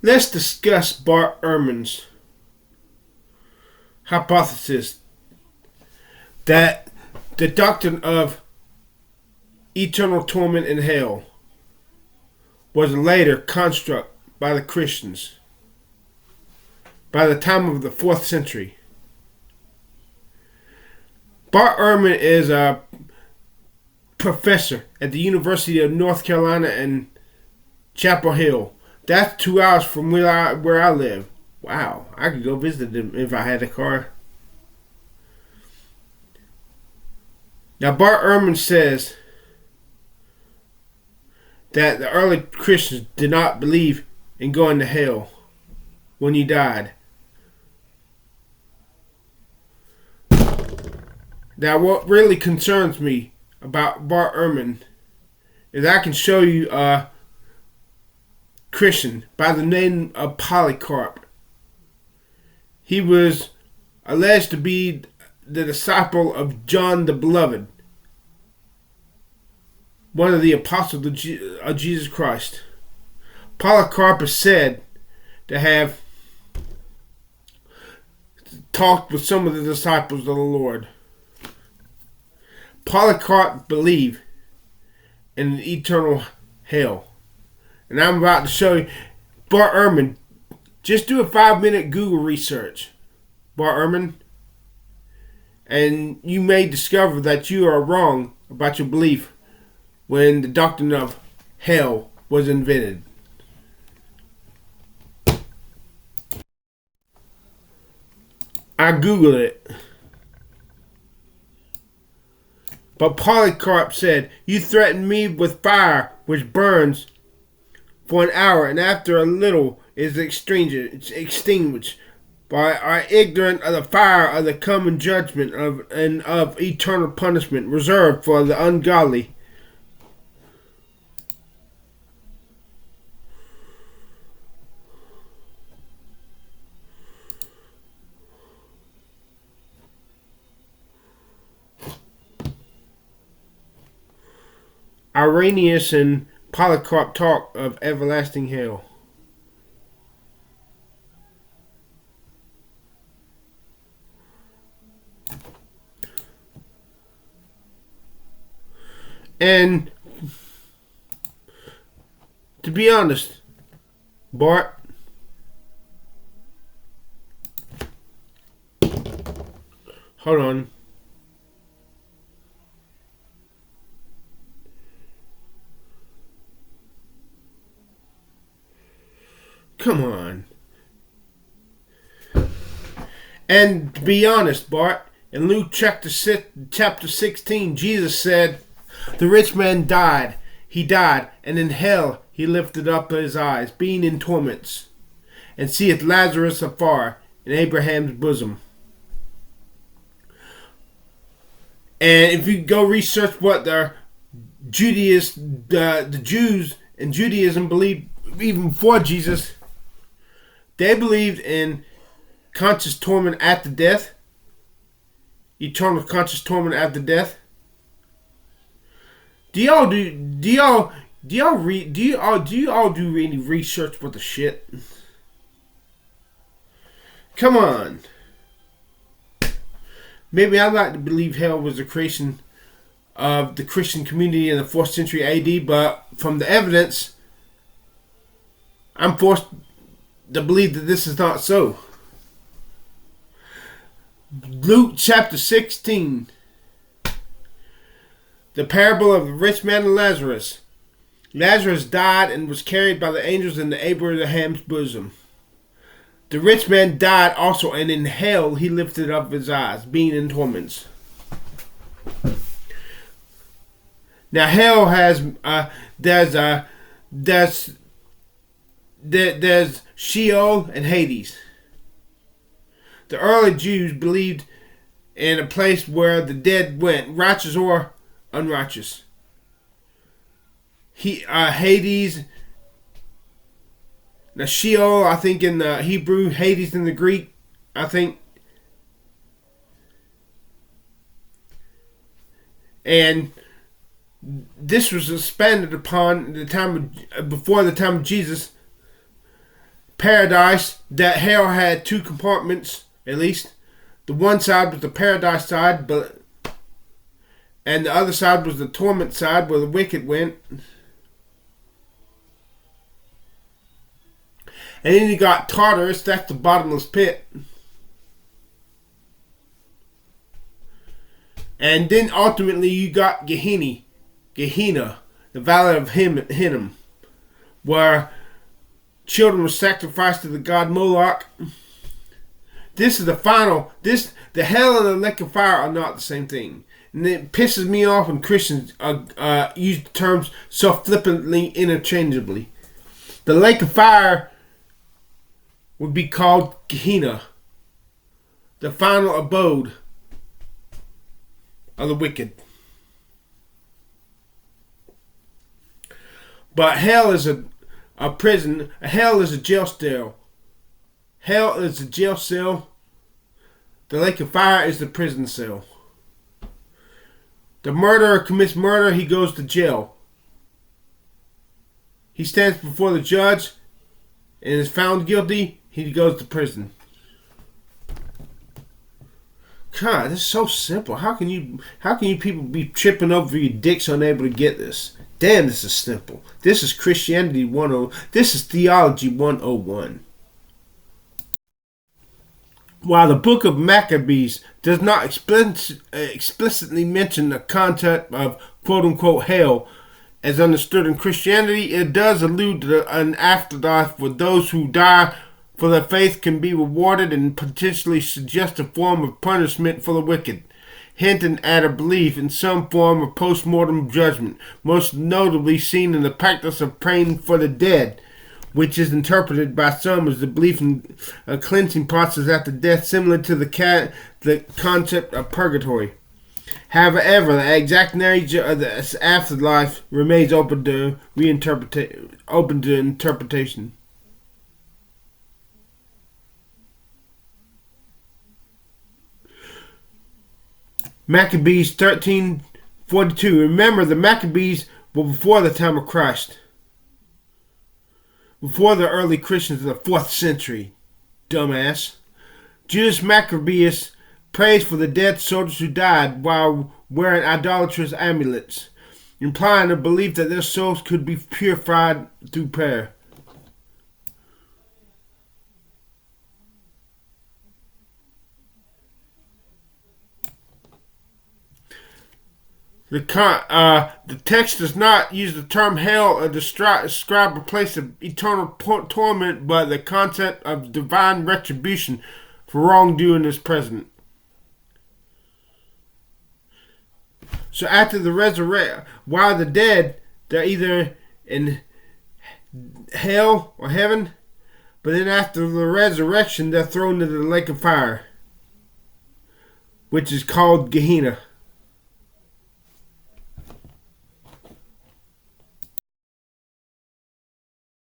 Let's discuss Bart Ehrman's hypothesis that the doctrine of eternal torment in hell was a later construct by the Christians by the time of the 4th century. Bart Erhman is a professor at the University of North Carolina in Chapel Hill. That's 2 hours from where I live. Wow, I could go visit him if I had a car. Now, Bart Erhman says that the early Christians did not believe in going to hell when you died. Now, what really concerns me about Bart Erhman is I can show you a Christian by the name of Polycarp. He was alleged to be the disciple of John the Beloved, one of the apostles of Jesus Christ. Polycarp is said to have talked with some of the disciples of the Lord. Polycarp believed in an eternal hell. And I'm about to show you. Bart Erhman, just do a 5-minute Google research. Bart Erhman. And you may discover that you are wrong about your belief when the doctrine of hell was invented. I Googled it. But Polycarp said, "You threaten me with fire which burns for an hour, and after a little is extinguished. But are ignorant of the fire of the coming judgment of eternal punishment reserved for the ungodly." Irenaeus and Polycarp talk of everlasting hell. And to be honest, Bart, hold on. Come on. And to be honest, Bart, in Luke chapter 16, Jesus said, "The rich man died. He died, and in hell he lifted up his eyes, being in torments, and seeth Lazarus afar in Abraham's bosom." And if you go research what the Jews in Judaism believed even before Jesus, they believed in conscious torment after death, eternal conscious torment after death. Do y'all do any research with the shit? Come on. Maybe I'd like to believe hell was the creation of the Christian community in the 4th century AD, but from the evidence, I'm forced to believe that this is not so. Luke chapter 16. The parable of the rich man and Lazarus. Lazarus died and was carried by the angels into Abraham's bosom. The rich man died also, and in hell he lifted up his eyes, being in torments. Now hell has there's Sheol and Hades. The early Jews believed in a place where the dead went, righteous or unrighteous. Hades. Now Sheol, I think in the Hebrew, Hades in the Greek, I think. And this was expanded upon before the time of Jesus paradise, that hell had two compartments, at least. The one side was the paradise side, and the other side was the torment side where the wicked went. And then you got Tartarus, that's the bottomless pit. And then ultimately you got Gehenna, the Valley of Hinnom, where children were sacrificed to the god Moloch. This is the final. The hell and the lake of fire are not the same thing. And it pisses me off when Christians use the terms so flippantly interchangeably. The lake of fire would be called Gehenna, the final abode of the wicked. But hell is a prison. Hell is a jail cell. Hell is a jail cell. The lake of fire is the prison cell. The murderer commits murder, he goes to jail. He stands before the judge and is found guilty, he goes to prison. God, this is so simple. How can you people be tripping over your dicks unable to get this? Damn, this is simple. This is Christianity 101. This is theology 101. While the book of Maccabees does not explicitly mention the concept of quote-unquote hell as understood in Christianity, it does allude to an afterlife where those who die for their faith can be rewarded and potentially suggest a form of punishment for the wicked, hinting at a belief in some form of post-mortem judgment, most notably seen in the practice of praying for the dead, which is interpreted by some as the belief in a cleansing process after death, similar to the concept of purgatory. However, the exact nature of the afterlife remains open to interpretation. Maccabees 13:42. Remember, the Maccabees were before the time of Christ. Before the early Christians in the 4th century. Dumbass. Judas Maccabeus prays for the dead soldiers who died while wearing idolatrous amulets, implying a belief that their souls could be purified through prayer. The text does not use the term hell or describe a place of eternal torment, but the concept of divine retribution for wrongdoing is present. So after the resurrection, while the dead, they're either in hell or heaven, but then after the resurrection, they're thrown into the lake of fire, which is called Gehenna.